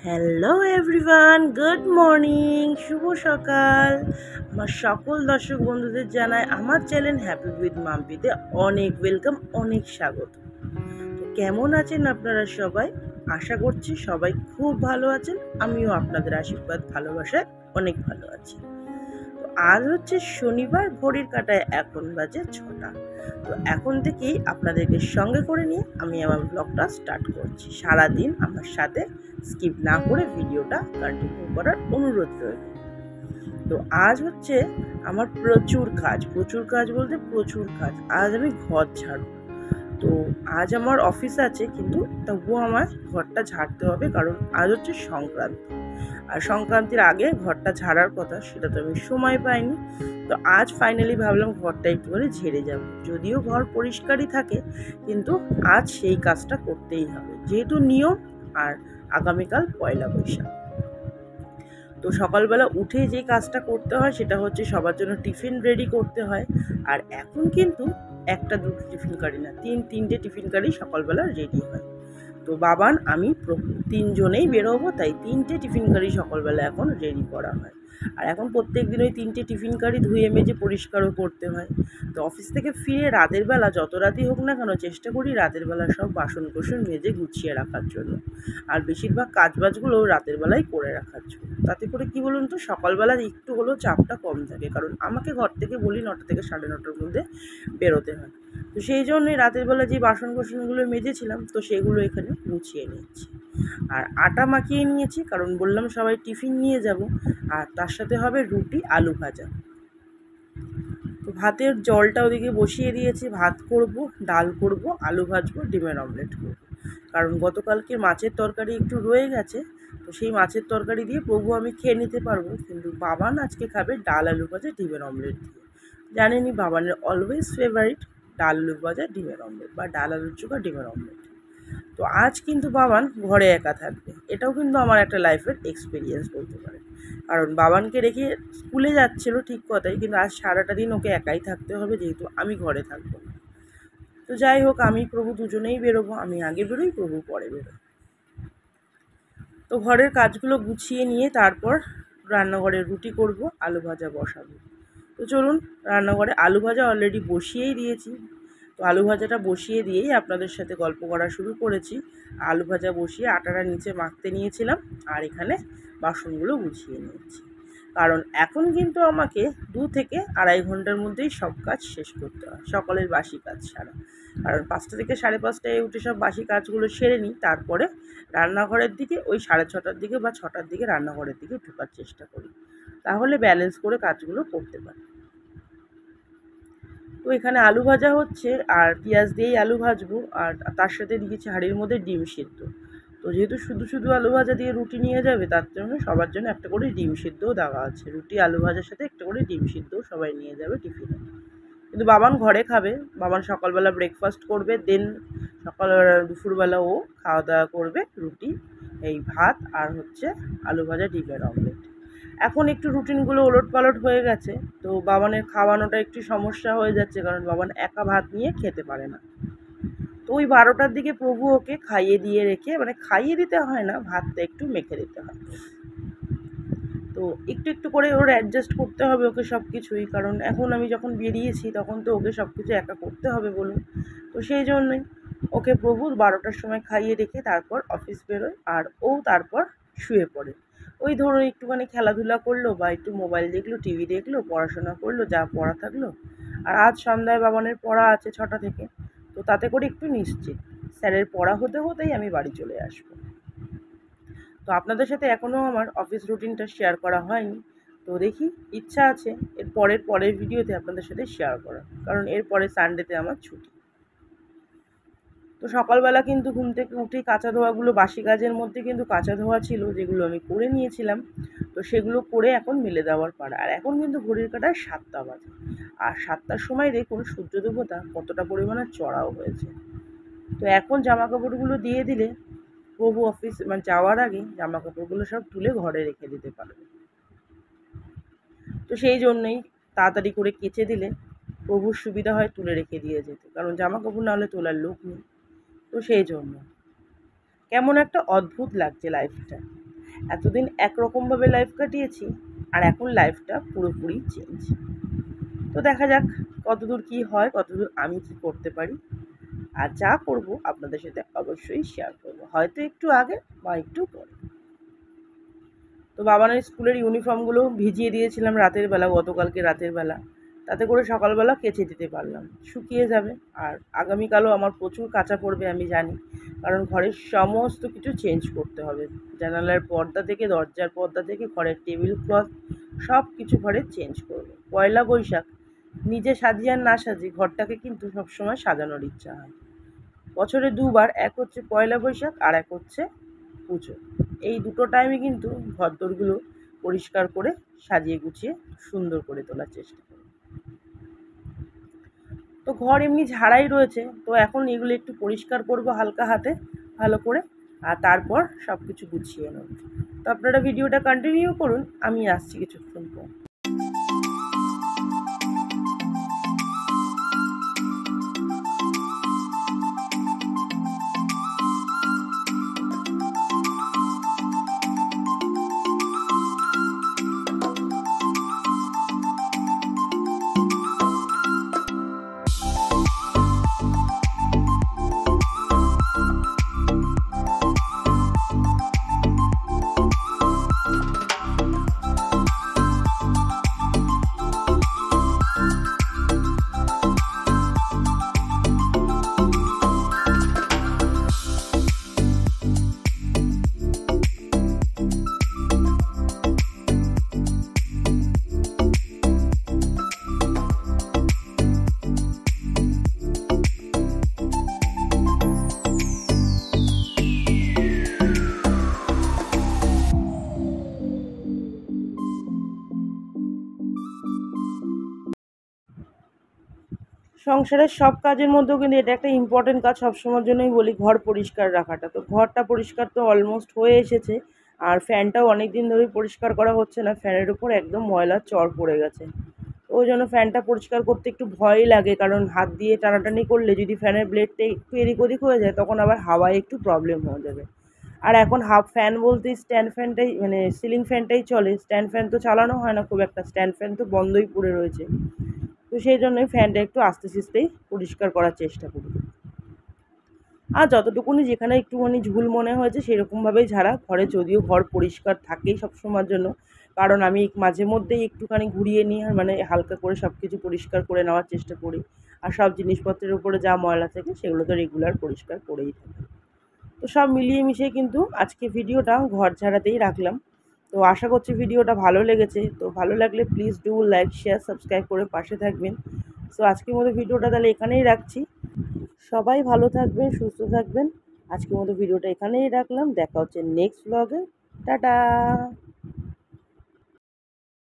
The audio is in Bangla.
হ্যালো এভরিওয়ান, গুড মর্নিং, শুভ সকাল। আমার সকল দর্শক বন্ধুদের জানাই আমার চ্যানেল হ্যাপি উইথ মাম্পিতে অনেক ওয়েলকাম, অনেক স্বাগত। তো কেমন আছেন আপনারা সবাই? আশা করছি সবাই খুব ভালো আছেন। আমিও আপনাদের আশীর্বাদ ভালোবাসায় অনেক ভালো আছি। তো আজ হচ্ছে শনিবার, ঘড়ির কাঁটায় এখন বাজে 6টা। তো এখন থেকেই আপনাদেরকে সঙ্গে করে নিয়ে আমি আমার ব্লগটা স্টার্ট করছি। সারাদিন আমার সাথে স্কিপ না করে ভিডিওটা কন্টিনিউ করার অনুরোধ রইল। তো আজ হচ্ছে আমার প্রচুর কাজ বলতে প্রচুর কাজ। আজ আমি ঘর ঝাড়ব। তো আজ আমার অফিস আছে, কিন্তু তবুও আমার ঘরটা ঝাড়তে হবে, কারণ আজ হচ্ছে সংক্রান্তি। আর সংক্রান্তির আগে ঘরটা ঝাড়ার কথা, সেটা তো আমি সময় পাইনি। তো আজ ফাইনালি ভাবলাম ঘরটা একটু করে ঝেড়ে যাব। যদিও ঘর পরিষ্কারই থাকে, কিন্তু আজ সেই কাজটা করতেই হবে, যেহেতু নিয়ম। আর আগামীকাল পয়লা বৈশাখ। তো সকালবেলা উঠে যে কাজটা করতে হয় সেটা হচ্ছে সবার জন্য টিফিন রেডি করতে হয়। আর এখন কিন্তু একটা দুটো টিফিন কারি না, তিনটে টিফিন কারি সকালবেলা রেডি হয়। তো বাবান, আমি তিনজনেই বেরোবো, তাই তিনটে টিফিন কারি সকালবেলা এখন রেডি করা হয়। আর এখন প্রত্যেক দিন ওই তিনটে টিফিন কারি ধুয়ে মেজে পরিষ্কারও করতে হয়। তো অফিস থেকে ফিরে রাতের বেলা, যত রাতই হোক না কেন, চেষ্টা করি রাতের বেলা সব বাসন কোসন মেজে গুছিয়ে রাখার জন্য। আর বেশিরভাগ কাজবাজগুলো রাতের বেলায় করে রাখার জন্য। তাতে করে কি বলুন তো, সকালবেলা একটু হলেও চাপটা কম থাকে, কারণ আমাকে ঘর থেকে বলি 9টা থেকে 9:30টার মধ্যে বেরোতে হয়। তো সেই জন্যই রাতের বেলা যে বাসন কোসনগুলো মেজেছিলাম, তো সেগুলো এখানে গুছিয়ে নিচ্ছি। আর আটা মাখিয়ে নিয়েছি, কারণ বললাম সবাই টিফিন নিয়ে যাব। আর তার সাথে হবে রুটি, আলু ভাজা। তো ভাতের জলটা ওদিকে বসিয়ে দিয়েছি। ভাত করব, ডাল করব, আলু ভাজবো, ডিমের অমলেট করব। কারণ গতকালকে মাছের তরকারি একটু রয়ে গেছে, তো সেই মাছের তরকারি দিয়ে প্রভু আমি খেয়ে নিতে পারবো, কিন্তু বাবান আজকে খাবে ডাল আলু ভাজা ডিমের অমলেট দিয়ে। জানেনই বাবানের অলওয়েজ ফেভারিট ডাল আলু ভাজা ডিমের অমলেট, বা ডাল আলুর চোখা ডিমের অমলেট। তো আজ কিন্তু বাবান ঘরে একা থাকবে। এটাও কিন্তু আমার একটা লাইফের এক্সপিরিয়েন্স বলতে পারে। কারণ বাবানকে রেখে স্কুলে যাচ্ছিল ঠিক কথাই, কিন্তু আজ সারাটা দিন ওকে একাই থাকতে হবে, যেহেতু আমি ঘরে থাকবো না। তো যাই হোক, আমি প্রভু দুজনেই বেরোবো। আমি আগে বেরোই, প্রভু পরে বেরোয়। তো ঘরের কাজগুলো গুছিয়ে নিয়ে তারপর রান্নাঘরে রুটি করব, আলু ভাজা বসাবো। তো চলুন, রান্নাঘরে আলু ভাজা অলরেডি বসিয়েই দিয়েছি। তো আলু ভাজাটা বসিয়ে দিয়েই আপনাদের সাথে গল্প করা শুরু করেছি। আলু ভাজা বসিয়ে আটাটা নিচে মাখতে নিয়েছিলাম, আর এখানে বাসনগুলো গুছিয়ে নিয়েছি। কারণ এখন কিন্তু আমাকে 2 থেকে 2.5 ঘন্টার মধ্যেই সব কাজ শেষ করতে হয়, সকালের বাসি কাজ সারা। কারণ 5টা থেকে 5:30টায় উঠে সব বাসি কাজগুলো সেরে নিই, তারপরে রান্নাঘরের দিকে ওই 6:30টার দিকে বা 6টার দিকে রান্নাঘরের দিকে ঢোকার চেষ্টা করি, তাহলে ব্যালেন্স করে কাজগুলো করতে পারি। তো এখানে আলু ভাজা হচ্ছে, আর পেঁয়াজ দিয়েই আলু ভাজবো। আর তার সাথে দিয়েছি হাঁড়ির মধ্যে ডিম সিদ্ধ। তো যেহেতু শুধু শুধু আলু ভাজা দিয়ে রুটি নিয়ে যাবে, তার জন্য সবার জন্য একটা করে ডিম সিদ্ধও দেওয়া আছে। রুটি আলু ভাজার সাথে একটা করে ডিম সিদ্ধও সবাই নিয়ে যাবে টিফিনে। কিন্তু বাবান ঘরে খাবে। বাবান সকালবেলা ব্রেকফাস্ট করবে, দেন দুপুরবেলা ও খাওয়া দাওয়া করবে রুটি, এই ভাত, আর হচ্ছে আলু ভাজা ডিমের অমলেট। এখন একটু রুটিনগুলো ওলটপালট হয়ে গেছে। তো বাবানের খাওয়ানোটা একটু সমস্যা হয়ে যাচ্ছে, কারণ বাবান একা ভাত নিয়ে খেতে পারে না। তো ওই 12টার দিকে প্রভু ওকে খাইয়ে দিয়ে রেখে, মানে খাইয়ে দিতে হয় না, ভাতটা একটু মেখে দিতে হয়। তো একটু একটু করে ওর অ্যাডজাস্ট করতে হবে ওকে সব কিছুই, কারণ এখন আমি যখন বেরিয়েছি তখন তো ওকে সব কিছু একা করতে হবে বলুন। তো সেই জন্যই ওকে প্রভু 12টার সময় খাইয়ে রেখে তারপর অফিস বেরোয়, আর ও তারপর শুয়ে পড়ে। ওই ধরো একটুখানি খেলাধুলা করলো, বা একটু মোবাইল দেখলো, টিভি দেখলো, পড়াশোনা করলো, যা পড়া থাকলো। আর আজ সন্ধ্যায় বাবানের পড়া আছে 6টা থেকে। তো তাতে করে একটু নিশ্চিত, স্যারের পড়া হতে হতেই আমি বাড়ি চলে আসবো। তো আপনাদের সাথে এখনও আমার অফিস রুটিনটা শেয়ার করা হয়নি। তো দেখি, ইচ্ছা আছে এর পরের ভিডিওতে আপনাদের সাথে শেয়ার করার, কারণ এর পরে সানডেতে আমার ছুটি। তো সকালবেলা কিন্তু ঘুম থেকে উঠেই কাঁচা ধোয়াগুলো, বাসি কাজের মধ্যে কিন্তু কাঁচা ধোয়া ছিল, যেগুলো আমি করে নিয়েছিলাম। তো সেগুলো করে এখন মেলে দেওয়ার পাড়া। আর এখন কিন্তু ঘড়ির কাঁটায় 7টা বাজে। আর 7টার সময় দেখুন সূর্য দেবতা কতটা পরিমাণে চড়াও হয়েছে। তো এখন জামা কাপড়গুলো দিয়ে দিলে প্রভু অফিস মানে যাওয়ার আগে জামা কাপড়গুলো সব তুলে ঘরে রেখে দিতে পারবে। তো সেই জন্যই তাড়াতাড়ি করে কেচে দিলে প্রভুর সুবিধা হয় তুলে রেখে দিয়ে যেতে, কারণ জামা কাপড় না হলে তোলার লোক নেই। তো সেই জন্য কেমন একটা অদ্ভুত লাগছে লাইফটা। এতদিন একরকমভাবে লাইফ কাটিয়েছি, আর এখন লাইফটা পুরোপুরি চেঞ্জ। তো দেখা যাক কতদূর কী হয়, কতদূর আমি কি করতে পারি। আর যা করব আপনাদের সাথে অবশ্যই শেয়ার করব, হয়তো একটু আগে বা একটু পরে। তো বাবানের স্কুলের ইউনিফর্মগুলো ভিজিয়ে দিয়েছিলাম রাতের বেলা, গতকালকে রাতের বেলা, তাতে করে সকালবেলা কেচে দিতে পারলাম, শুকিয়ে যাবে। আর আগামীকালও আমার প্রচুর কাঁচা পড়বে আমি জানি, কারণ ঘরের সমস্ত কিছু চেঞ্জ করতে হবে। জানালার পর্দা থেকে, দরজার পর্দা থেকে, ঘরের টেবিল ক্লথ সব কিছু ঘরে চেঞ্জ করব। পয়লা বৈশাখ নিজে সাজিয়ে আর না সাজিয়ে ঘরটাকে কিন্তু সবসময় সাজানোর ইচ্ছা হয়। বছরে দুবার, এক হচ্ছে পয়লা বৈশাখ আর এক হচ্ছে পুজো। এই দুটো টাইমে কিন্তু ঘরদোরগুলো পরিষ্কার করে সাজিয়ে গুছিয়ে সুন্দর করে তোলার চেষ্টা করি। তো ঘর এমনি ঝাড়াই রয়েছে, তো এখন এগুলো একটু পরিষ্কার করব হালকা হাতে ভালো করে, আর তারপর সব কিছু গুছিয়ে নেব। তো আপনারা ভিডিওটা কন্টিনিউ করুন, আমি আসছি কিছুক্ষণ পর। সংসারের সব কাজের মধ্যেও কিন্তু এটা একটা ইম্পর্টেন্ট কাজ, সবসময়ের জন্যই বলি ঘর পরিষ্কার রাখাটা। তো ঘরটা পরিষ্কার তো অলমোস্ট হয়ে এসেছে, আর ফ্যানটাও অনেক দিন ধরেই পরিষ্কার করা হচ্ছে না, ফ্যানের উপর একদম ময়লার চড় পড়ে গেছে। ওই জন্য ফ্যানটা পরিষ্কার করতে একটু ভয়ই লাগে, কারণ হাত দিয়ে টানাটানি করলে যদি ফ্যানের ব্লেডটা একটু এদিক ওদিক হয়ে যায় তখন আবার হাওয়ায় একটু প্রবলেম হয়ে যাবে। আর এখন হাফ ফ্যান বলতে স্ট্যান্ড ফ্যানটাই, মানে সিলিং ফ্যানটাই চলে, স্ট্যান্ড ফ্যান তো চালানো হয় না খুব একটা, স্ট্যান্ড ফ্যান তো বন্ধই পড়ে রয়েছে। তো সেই জন্যই ফ্যানটা একটু আস্তে আস্তেই পরিষ্কার করার চেষ্টা করি। আর যতটুকুনি যেখানে একটুখানি ঝুল মনে হয়েছে সেরকমভাবেই ঝাড়া, ঘরে যদিও ঘর পরিষ্কার থাকেই সবসময়ের জন্য, কারণ আমি মাঝে মধ্যেই একটুখানি ঘুরিয়ে নিই, আর মানে হালকা করে সব কিছু পরিষ্কার করে নেওয়ার চেষ্টা করি। আর সব জিনিসপত্রের উপরে যা ময়লা থাকে সেগুলো তো রেগুলার পরিষ্কার করেই থাকি। তো সব মিলিয়ে মিশিয়ে কিন্তু আজকে ভিডিওটা ঘর ঝাড়াতেই রাখলাম। তো আশা করছি ভিডিওটা ভালো লেগেছে। তো ভালো লাগলে please do like, share, subscribe করে পাশে থাকবেন। সো আজকের মতো ভিডিওটা তাহলে এখানেই রাখছি। সবাই ভালো থাকবেন, সুস্থ থাকবেন। আজকের মতো ভিডিওটা এখানেই রাখলাম, দেখা হচ্ছে নেক্সট ব্লগে। টাটা।